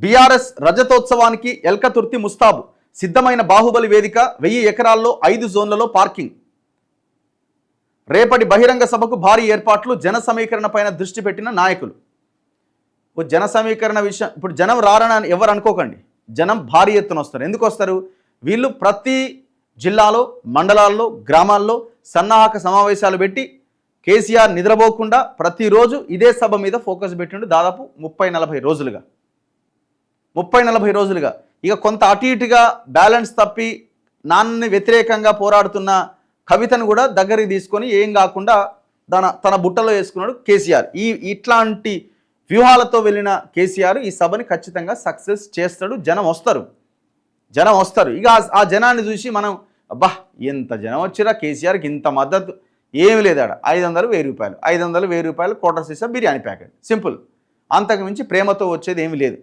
BRS రజతోత్సవానికి Elkathurthi ముస్తాబు సిద్ధమైన బాహుబలి వేదిక 1000 ఎకరాల్లో 5 జోన్లలో పార్కింగ్. రేపటి బహిరంగ సభకు భారీ ఏర్పాట్లు, జన సమీకరణ పైన దృష్టి పెట్టిన నాయకులు. జన సమీకరణ విషయం ఇప్పుడు జనం రారని ఎవరు అనుకోకండి. జనం భారీ ఎత్తున వస్తారు. ఎందుకు వస్తారు? వీళ్ళు ప్రతి జిల్లాలో, మండలాల్లో, గ్రామాల్లో సన్నాహక సమావేశాలు పెట్టి కేసీఆర్ నిద్రపోకుండా ప్రతిరోజు ఇదే సభ మీద ఫోకస్ పెట్టిండు. దాదాపు 30-40 రోజులుగా 30-40 రోజులుగా ఇక కొంత అటు ఇటుగా బ్యాలెన్స్ తప్పి నాన్నని వ్యతిరేకంగా పోరాడుతున్న కవితను కూడా దగ్గరికి తీసుకొని ఏం కాకుండా తన బుట్టలో వేసుకున్నాడు కేసీఆర్. ఇట్లాంటి వ్యూహాలతో వెళ్ళిన కేసీఆర్ ఈ సభని ఖచ్చితంగా సక్సెస్ చేస్తాడు. జనం వస్తారు. ఇక ఆ జనాన్ని చూసి మనం అబ్బా ఎంత జనం వచ్చిరా, కేసీఆర్కి ఇంత మద్దతు. ఏమి లేదాడ 500 1000 రూపాయలు, 500 1000 రూపాయలు క్వార్టర్ సీసా బిర్యానీ ప్యాకెట్, సింపుల్. అంతకు మించి ప్రేమతో వచ్చేది ఏమీ లేదు.